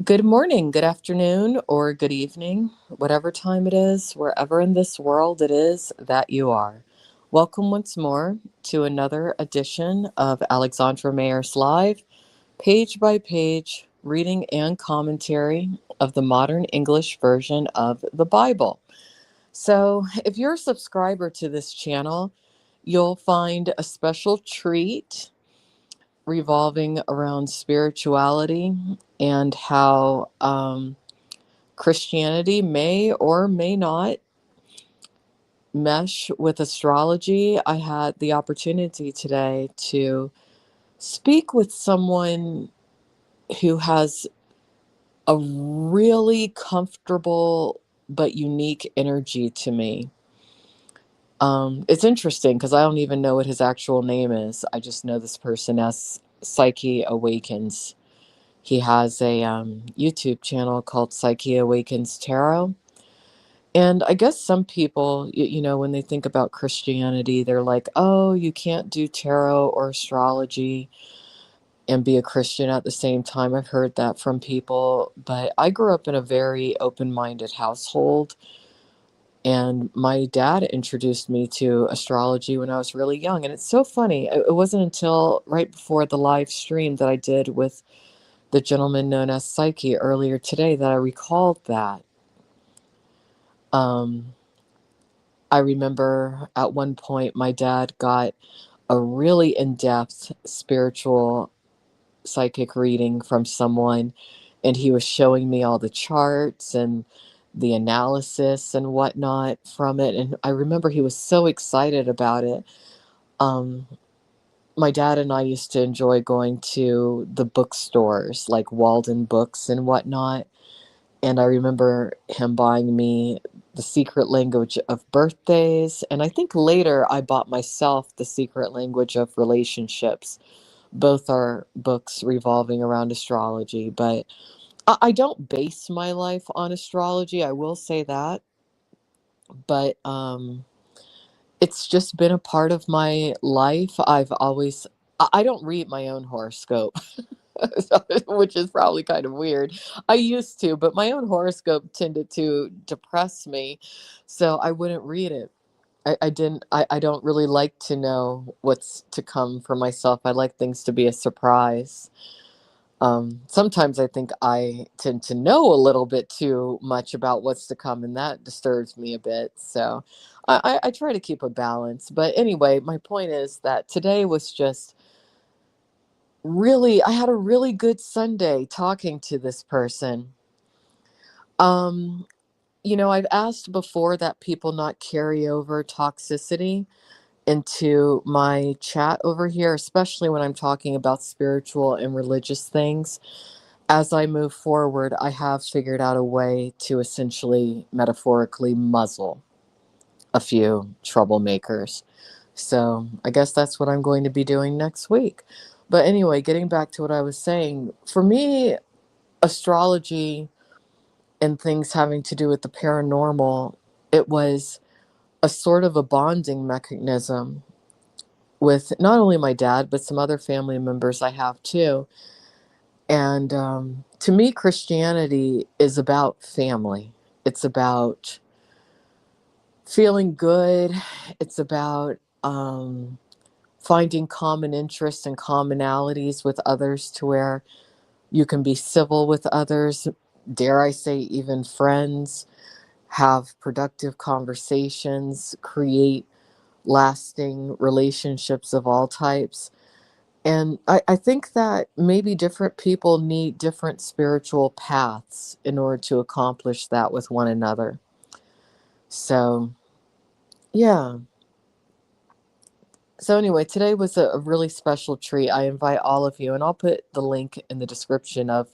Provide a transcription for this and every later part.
Good morning, good afternoon, or good evening, whatever time it is, wherever in this world it is that you are. Welcome once more to another edition of Alexandra Mayers Live, page by page reading and commentary of the modern English version of the Bible. So, if you're a subscriber to this channel, you'll find a special treat revolving around spirituality and how Christianity may or may not mesh with astrology. I had the opportunity today to speak with someone who has a really comfortable but unique energy to me. It's interesting because I don't even know what his actual name is. I just know this person as Psyche Awakens. He has a YouTube channel called Psyche Awakens Tarot. And I guess some people, when they think about Christianity, they're like, oh, you can't do tarot or astrology and be a Christian at the same time. I've heard that from people, but I grew up in a very open minded household. And my dad introduced me to astrology when I was really young. And it's so funny. It wasn't until right before the live stream that I did with the gentleman known as Psyche earlier today that I recalled that. Um, I remember at one point my dad got a really in depth spiritual psychic reading from someone, and he was showing me all the charts and the analysis and whatnot from it. And I remember he was so excited about it. Um, my dad and I used to enjoy going to the bookstores like Walden Books and whatnot. And I remember him buying me The Secret Language of Birthdays. And I think later I bought myself The Secret Language of Relationships. Both are books revolving around astrology. But I don't base my life on astrology, I will say that. But it's just been a part of my life. I don't read my own horoscope. Which is probably kind of weird. I used to, but my own horoscope tended to depress me, so I wouldn't read it. I didn't. I don't really like to know what's to come for myself. I like things to be a surprise. Sometimes I think I tend to know a little bit too much about what's to come, and that disturbs me a bit. So I try to keep a balance. But anyway, my point is that today was just really, I had a really good Sunday talking to this person. Um, I've asked before that people not carry over toxicity into my chat over here, especially when I'm talking about spiritual and religious things. As I move forward, I have figured out a way to essentially metaphorically muzzle a few troublemakers. So I guess that's what I'm going to be doing next week. But anyway, getting back to what I was saying, for me, astrology and things having to do with the paranormal, it was a sort of a bonding mechanism with not only my dad, but some other family members I have too. And to me, Christianity is about family. It's about feeling good. It's about finding common interests and commonalities with others to where you can be civil with others, dare I say, even friends, have productive conversations, create lasting relationships of all types. And I think that maybe different people need different spiritual paths in order to accomplish that with one another. So, yeah. So, anyway, today was a really special treat. I invite all of you, and I'll put the link in the description of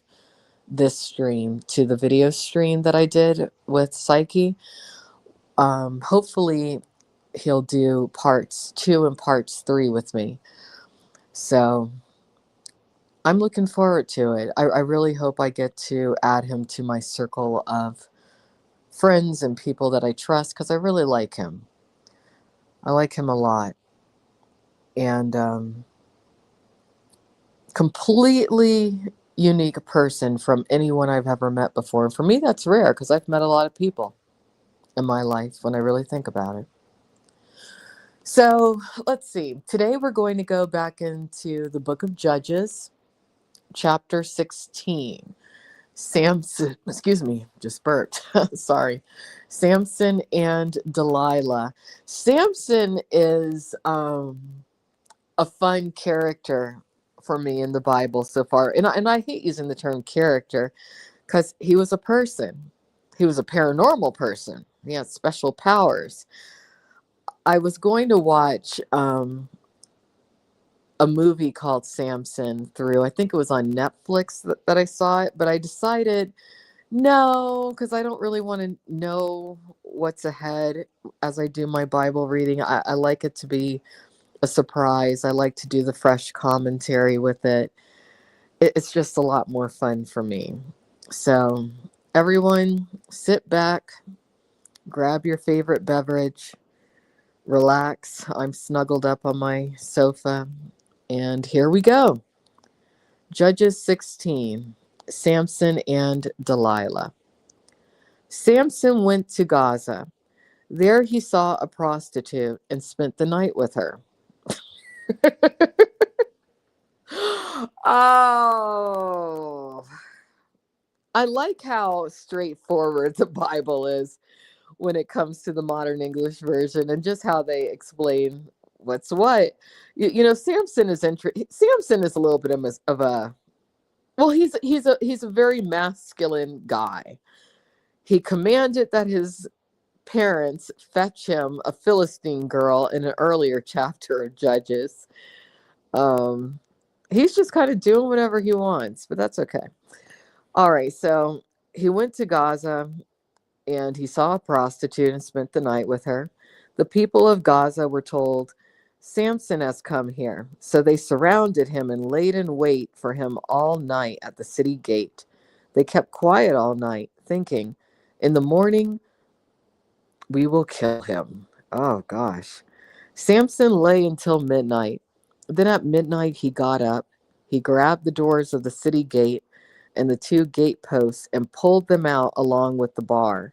this stream to the video stream that I did with Psyche. Hopefully, he'll do parts 2 and parts 3 with me. So I'm looking forward to it. I really hope I get to add him to my circle of friends and people that I trust because I really like him. I like him a lot. And completely unique person from anyone I've ever met before. And for me, that's rare because I've met a lot of people in my life when I really think about it. So let's see. Today we're going to go back into the book of Judges, chapter 16. Samson, excuse me, just burped. Sorry. Samson and Delilah. Samson is a fun character for me in the Bible so far. And I hate using the term character because he was a person. He was a paranormal person. He had special powers. I was going to watch a movie called Samson through, I think it was on Netflix that I saw it, but I decided no, because I don't really want to know what's ahead as I do my Bible reading. I like it to be a surprise. I like to do the fresh commentary with it. It's just a lot more fun for me. So, everyone, sit back, grab your favorite beverage, relax. I'm snuggled up on my sofa, and here we go. Judges 16, Samson and Delilah. Samson went to Gaza. There he saw a prostitute and spent the night with her. Oh, I like how straightforward the Bible is when it comes to the modern English version and just how they explain what's what. Samson is Samson is a little bit of a well, he's a very masculine guy. He commanded that his parents fetch him a Philistine girl in an earlier chapter of Judges. Um, he's just kind of doing whatever he wants, but that's okay. All right, so he went to Gaza and he saw a prostitute and spent the night with her. The people of Gaza were told, Samson has come here. So they surrounded him and laid in wait for him all night at the city gate. They kept quiet all night, thinking, in the morning, we will kill him. Oh, gosh. Samson lay until midnight. Then at midnight, he got up. He grabbed the doors of the city gate and the two gate posts and pulled them out along with the bar.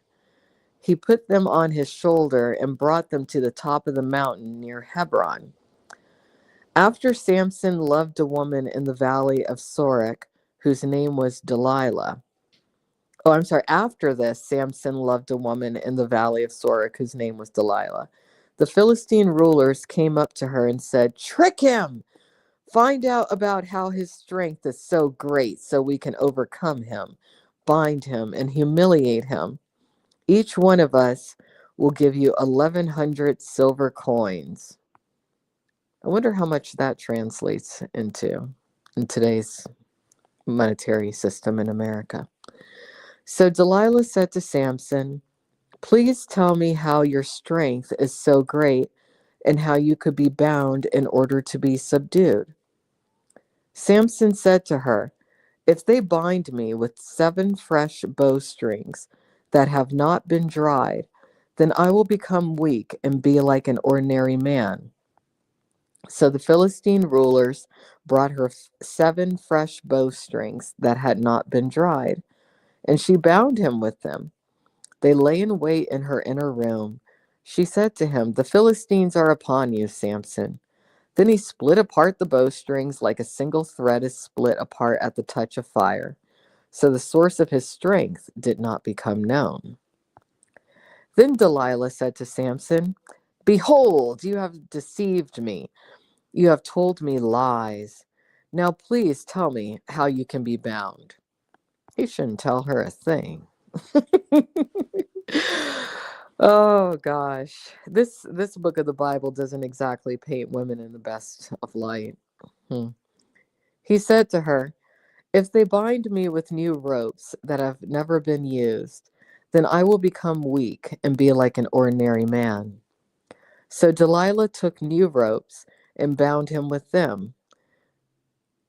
He put them on his shoulder and brought them to the top of the mountain near Hebron. After Samson loved a woman in the valley of Sorek, whose name was Delilah. Oh, I'm sorry. After this, Samson loved a woman in the valley of Sorek, whose name was Delilah. The Philistine rulers came up to her and said, trick him! Find out about how his strength is so great so we can overcome him, bind him, and humiliate him. Each one of us will give you 1,100 silver coins. I wonder how much that translates into in today's monetary system in America. So Delilah said to Samson, please tell me how your strength is so great and how you could be bound in order to be subdued. Samson said to her, if they bind me with 7 fresh bowstrings that have not been dried, then I will become weak and be like an ordinary man. So the Philistine rulers brought her 7 fresh bowstrings that had not been dried, and she bound him with them. They lay in wait in her inner room. She said to him, the Philistines are upon you, Samson. Then he split apart the bowstrings like a single thread is split apart at the touch of fire. So the source of his strength did not become known. Then Delilah said to Samson, behold, you have deceived me. You have told me lies. Now please tell me how you can be bound. He shouldn't tell her a thing. Oh gosh. This book of the Bible doesn't exactly paint women in the best of light. He said to her, if they bind me with new ropes that have never been used, then I will become weak and be like an ordinary man. So Delilah took new ropes and bound him with them.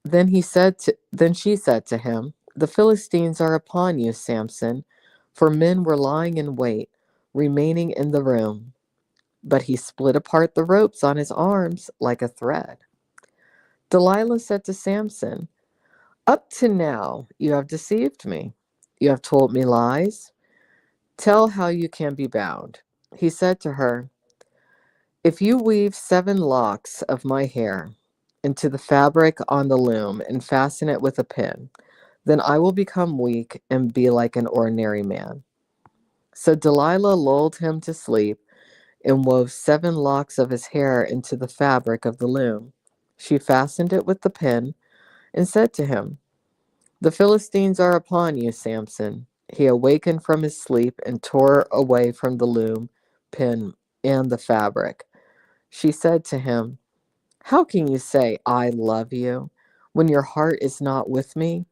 Then she said to him, the Philistines are upon you, Samson, for men were lying in wait, remaining in the room. But he split apart the ropes on his arms like a thread. Delilah said to Samson, Up to now, you have deceived me. You have told me lies. Tell how you can be bound. He said to her, if you weave 7 locks of my hair into the fabric on the loom and fasten it with a pin, then I will become weak and be like an ordinary man. So Delilah lulled him to sleep and wove 7 locks of his hair into the fabric of the loom. She fastened it with the pin and said to him, the Philistines are upon you, Samson. He awakened from his sleep and tore away from the loom, pin, and the fabric. She said to him, how can you say, I love you, when your heart is not with me?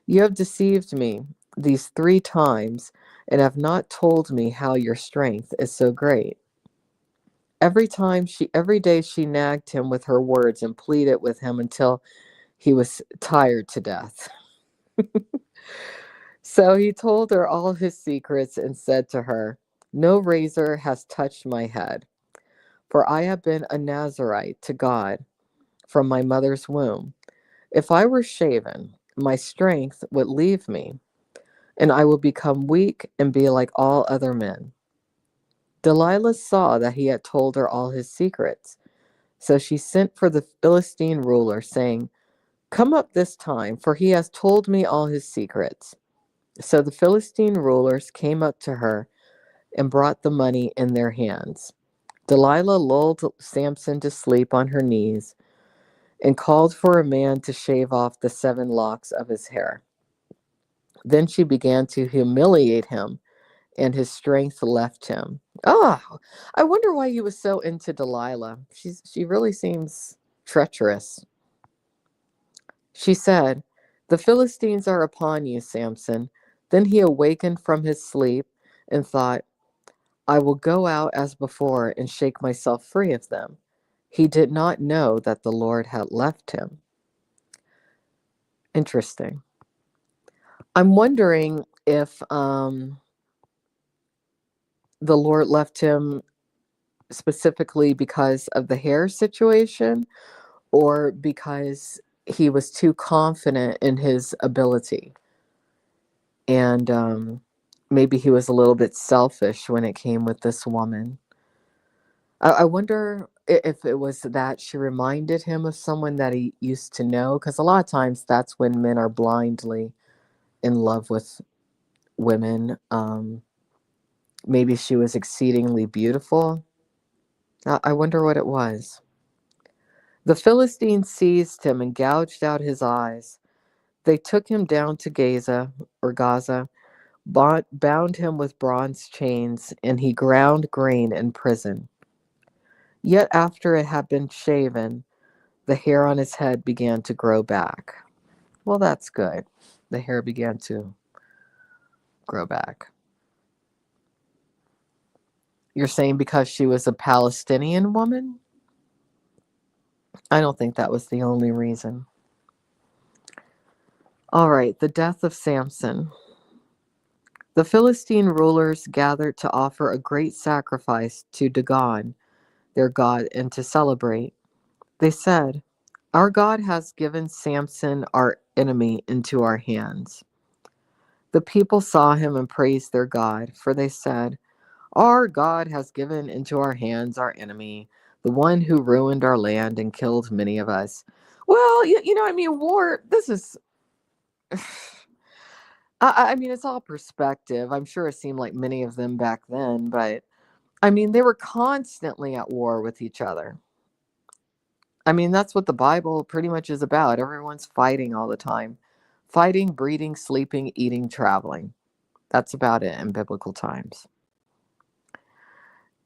You have deceived me these 3 times and have not told me how your strength is so great. Every day she nagged him with her words and pleaded with him until he was tired to death. So he told her all his secrets and said to her, no razor has touched my head, for I have been a Nazarite to God from my mother's womb. If I were shaven, my strength would leave me, and I would become weak and be like all other men. Delilah saw that he had told her all his secrets, so she sent for the Philistine ruler, saying, come up this time, for he has told me all his secrets. So the Philistine rulers came up to her and brought the money in their hands. Delilah lulled Samson to sleep on her knees and called for a man to shave off the 7 locks of his hair. Then she began to humiliate him, and his strength left him. Oh, I wonder why he was so into Delilah. She really seems treacherous. She said, the Philistines are upon you, Samson. Then he awakened from his sleep and thought, I will go out as before and shake myself free of them. He did not know that the Lord had left him. Interesting. I'm wondering if the Lord left him specifically because of the hair situation or because he was too confident in his ability. And maybe he was a little bit selfish when it came with this woman. I wonder if it was that she reminded him of someone that he used to know, because a lot of times that's when men are blindly in love with women. Maybe she was exceedingly beautiful. I wonder what it was. The Philistines seized him and gouged out his eyes. They took him down to Gaza, bound him with bronze chains, and he ground grain in prison. Yet after it had been shaven, the hair on his head began to grow back. Well, that's good. The hair began to grow back. You're saying because she was a Palestinian woman? I don't think that was the only reason. All right, the death of Samson. The Philistine rulers gathered to offer a great sacrifice to Dagon, their god, and to celebrate. They said, our God has given Samson, our enemy, into our hands. The people saw him and praised their God, for they said, our God has given into our hands our enemy, the one who ruined our land and killed many of us. Well, I mean, war, this is, I mean, it's all perspective. I'm sure it seemed like many of them back then, but I mean, they were constantly at war with each other. I mean, that's what the Bible pretty much is about. Everyone's fighting all the time. Fighting, breeding, sleeping, eating, traveling. That's about it in biblical times.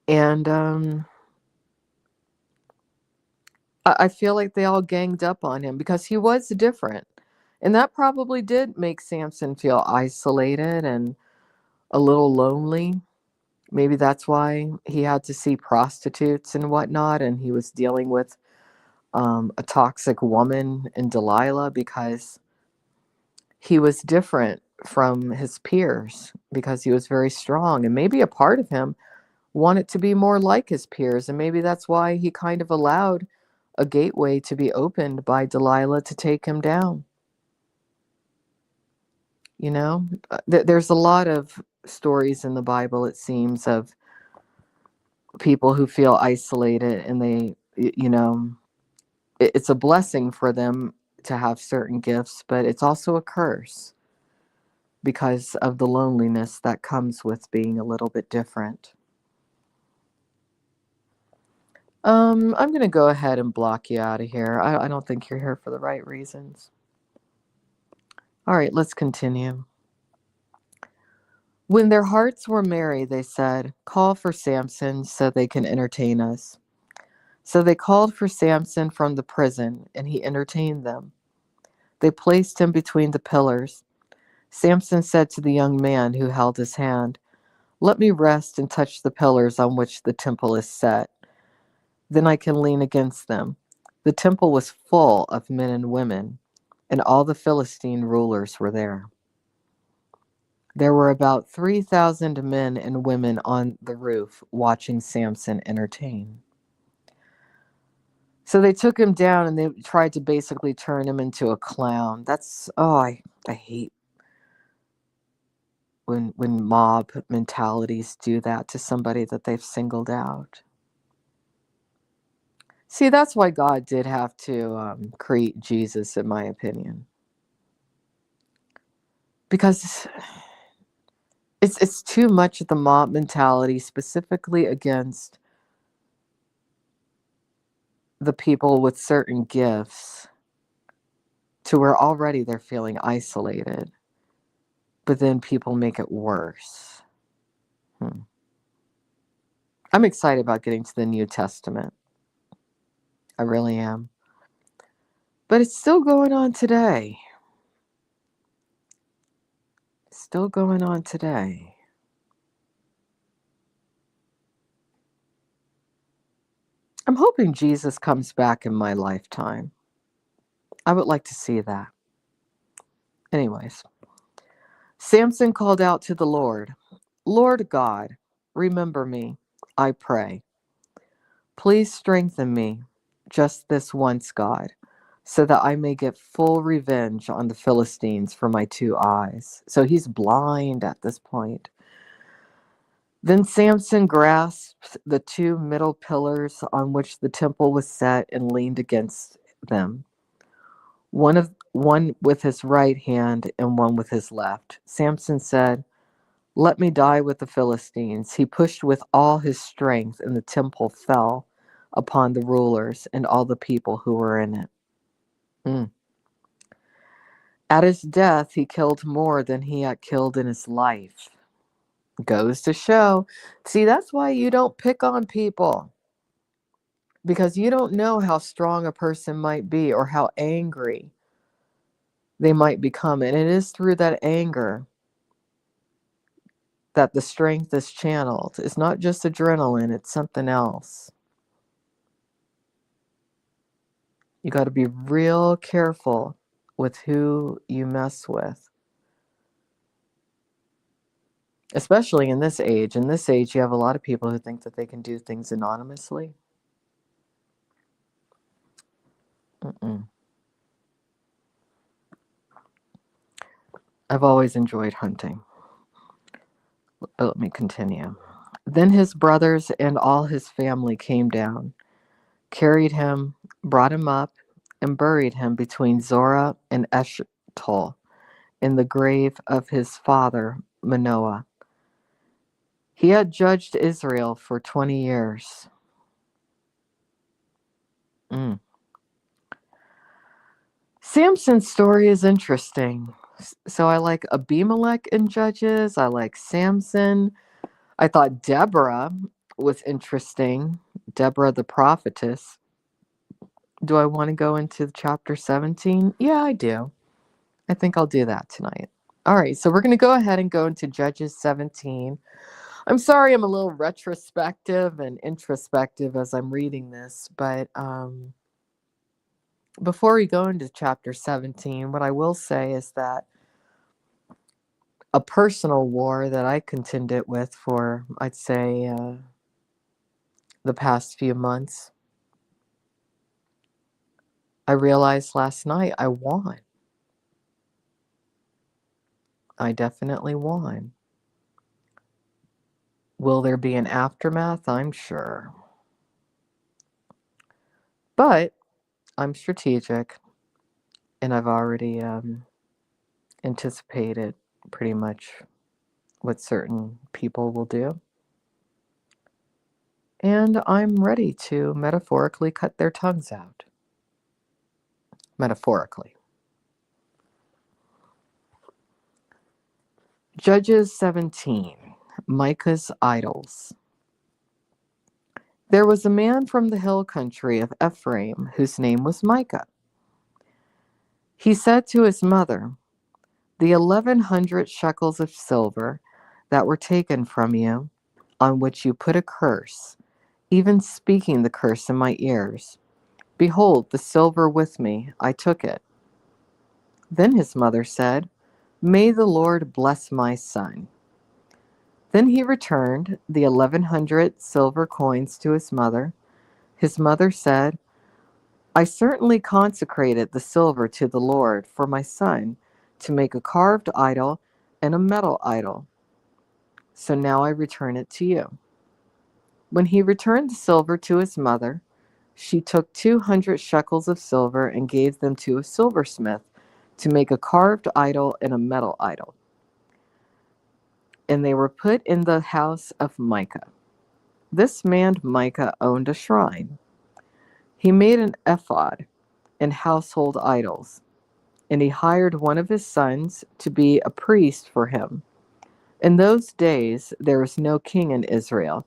And I feel like they all ganged up on him because he was different. And that probably did make Samson feel isolated and a little lonely. Maybe that's why he had to see prostitutes and whatnot, and he was dealing with a toxic woman in Delilah because he was different from his peers because he was very strong. And maybe a part of him wanted to be more like his peers. And maybe that's why he kind of allowed a gateway to be opened by Delilah to take him down. You know, there's a lot of stories in the Bible, it seems, of people who feel isolated, and it's a blessing for them to have certain gifts, but it's also a curse because of the loneliness that comes with being a little bit different. I'm going to go ahead and block you out of here. I don't think you're here for the right reasons. All right, let's continue. When their hearts were merry, they said, "Call for Samson so they can entertain us." So they called for Samson from the prison, and he entertained them. They placed him between the pillars. Samson said to the young man who held his hand, "Let me rest and touch the pillars on which the temple is set. Then I can lean against them." The temple was full of men and women, and all the Philistine rulers were there. There were about 3,000 men and women on the roof watching Samson entertain. So they took him down and they tried to basically turn him into a clown. I hate when mob mentalities do that to somebody that they've singled out. See, that's why God did have to create Jesus, in my opinion. Because it's too much of the mob mentality, specifically against the people with certain gifts, to where already they're feeling isolated. But then people make it worse. I'm excited about getting to the New Testament. I really am. But it's still going on today. Still going on today. I'm hoping Jesus comes back in my lifetime. I would like to see that. Anyways, Samson called out to the Lord, "Lord God, remember me, I pray. Please strengthen me just this once, God, so that I may get full revenge on the Philistines for my 2 eyes." So he's blind at this point. Then Samson grasped the 2 middle pillars on which the temple was set and leaned against them, one with his right hand and one with his left. Samson said, "Let me die with the Philistines." He pushed with all his strength, and the temple fell upon the rulers and all the people who were in it. At his death, he killed more than he had killed in his life. Goes to show. See, that's why you don't pick on people. Because you don't know how strong a person might be or how angry they might become. And it is through that anger that the strength is channeled. It's not just adrenaline, it's something else. You got to be real careful with who you mess with. Especially in this age. In this age, you have a lot of people who think that they can do things anonymously. I've always enjoyed hunting. Let me continue. Then his brothers and all his family came down, carried him, brought him up, and buried him between Zorah and Eshtaol in the grave of his father Manoah. He had judged Israel for 20 years. Samson's story is interesting. So I like Abimelech in Judges. I like Samson. I thought Deborah was interesting. Deborah the prophetess. Do I want to go into chapter 17? Yeah, I do. I think I'll do that tonight. All right, so we're going to go ahead and go into Judges 17. I'm sorry I'm a little retrospective and introspective as I'm reading this, but before we go into chapter 17, what I will say is that a personal war that I contended with for, I'd say, the past few months, I realized last night I won. I definitely won. Will there be an aftermath? I'm sure. But I'm strategic, and I've already anticipated pretty much what certain people will do. And I'm ready to metaphorically cut their tongues out. Metaphorically. Judges 17. Micah's idols. There was a man from the hill country of Ephraim whose name was Micah. He said to his mother, "The 1,100 shekels of silver that were taken from you, on which you put a curse, even speaking the curse in my ears. Behold, the silver with me, I took it." Then his mother said, "May the Lord bless my son." Then he returned the 1,100 silver coins to his mother. His mother said, "I certainly consecrated the silver to the Lord for my son to make a carved idol and a metal idol. So now I return it to you." When he returned the silver to his mother, she took 200 shekels of silver and gave them to a silversmith to make a carved idol and a metal idol. And they were put in the house of Micah. This man Micah owned a shrine. He made an ephod and household idols, and he hired one of his sons to be a priest for him. In those days there was no king in Israel.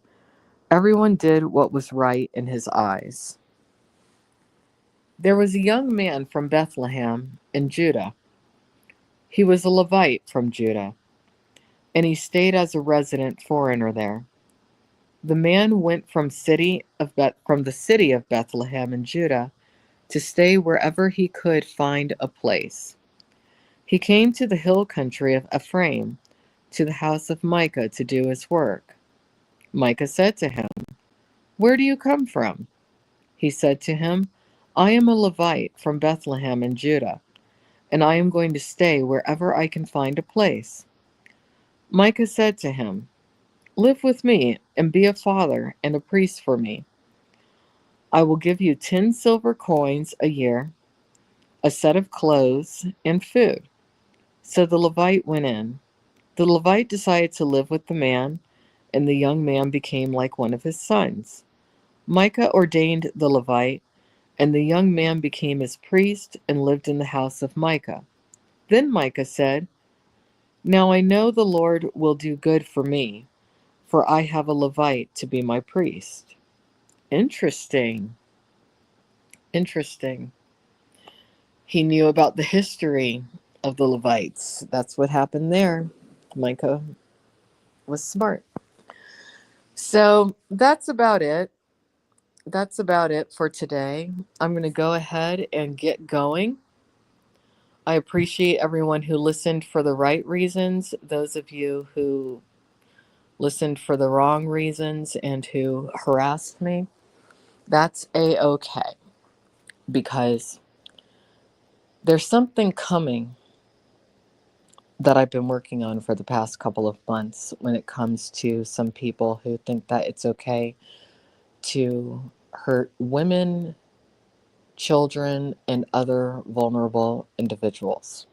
Everyone did what was right in his eyes. There was a young man from Bethlehem in Judah. He was a Levite from Judah, and he stayed as a resident foreigner there. The man went from the city of Bethlehem in Judah to stay wherever he could find a place. He came to the hill country of Ephraim, to the house of Micah to do his work. Micah said to him, "Where do you come from?" He said to him, "I am a Levite from Bethlehem in Judah, and I am going to stay wherever I can find a place." Micah said to him, "Live with me and be a father and a priest for me. I will give you 10 silver coins a year, a set of clothes, and food." So the Levite went in. The Levite decided to live with the man, and the young man became like one of his sons. Micah ordained the Levite, and the young man became his priest and lived in the house of Micah. Then Micah said, "Now I know the Lord will do good for me, for I have a Levite to be my priest." Interesting. Interesting. He knew about the history of the Levites. That's what happened there. Micah was smart. So that's about it. That's about it for today. I'm going to go ahead and get going. I appreciate everyone who listened for the right reasons, those of you who listened for the wrong reasons and who harassed me. That's a-okay, because there's something coming that I've been working on for the past couple of months when it comes to some people who think that it's okay to hurt women, children, and other vulnerable individuals.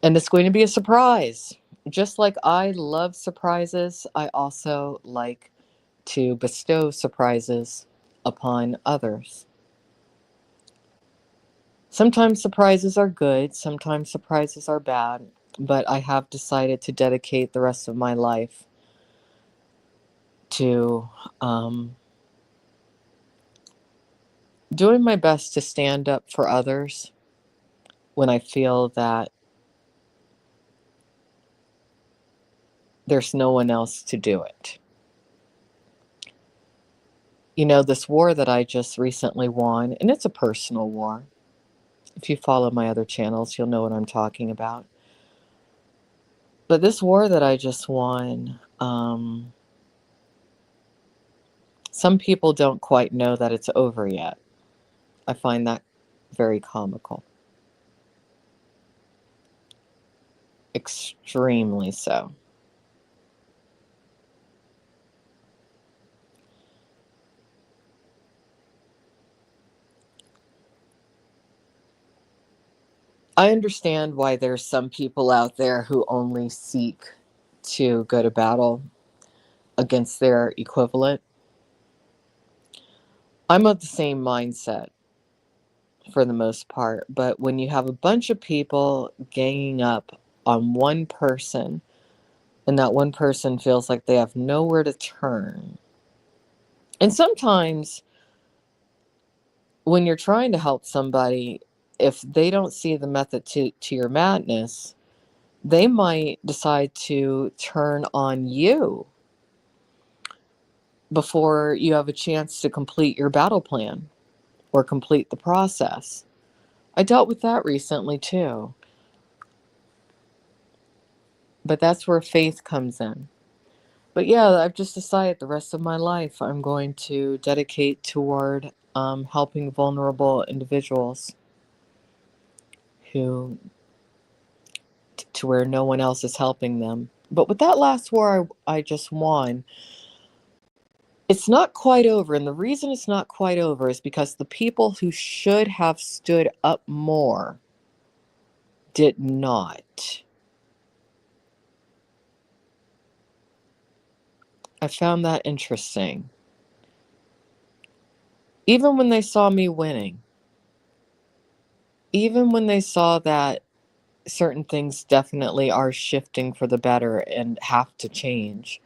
And it's going to be a surprise. Just like I love surprises, I also like to bestow surprises upon others. Sometimes surprises are good, sometimes surprises are bad, but I have decided to dedicate the rest of my life to doing my best to stand up for others when I feel that there's no one else to do it. You know, this war that I just recently won, and it's a personal war. If you follow my other channels, you'll know what I'm talking about. But this war that I just won, some people don't quite know that it's over yet. I find that very comical. Extremely so. I understand why there's some people out there who only seek to go to battle against their equivalent. I'm of the same mindset for the most part, but when you have a bunch of people ganging up on one person and that one person feels like they have nowhere to turn, and sometimes when you're trying to help somebody, if they don't see the method to your madness, they might decide to turn on you before you have a chance to complete your battle plan or complete the process. I dealt with that recently too. But that's where faith comes in. But yeah, I've just decided the rest of my life I'm going to dedicate toward helping vulnerable individuals who, to where no one else is helping them. But with that last war I just won, it's not quite over. And the reason it's not quite over is because the people who should have stood up more did not. I found that interesting. Even when they saw me winning, even when they saw that certain things definitely are shifting for the better and have to change,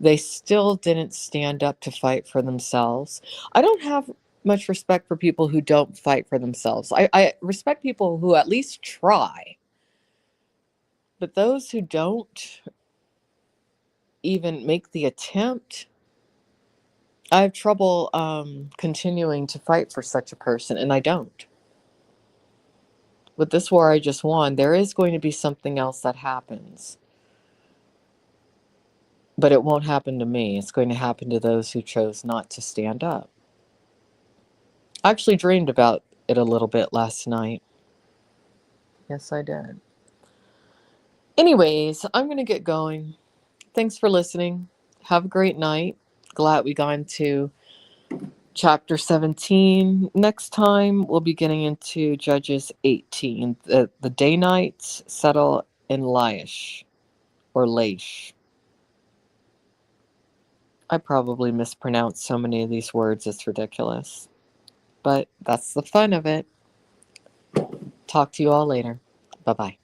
they still didn't stand up to fight for themselves. I don't have much respect for people who don't fight for themselves. I respect people who at least try. But those who don't even make the attempt, I have trouble continuing to fight for such a person, and I don't. With this war I just won, there is going to be something else that happens. But it won't happen to me. It's going to happen to those who chose not to stand up. I actually dreamed about it a little bit last night. Yes, I did. Anyways, I'm going to get going. Thanks for listening. Have a great night. Glad we got into chapter 17. Next time, we'll be getting into Judges 18. The Danites settle in Laish, or Laish. I probably mispronounced so many of these words, it's ridiculous. But that's the fun of it. Talk to you all later. Bye-bye.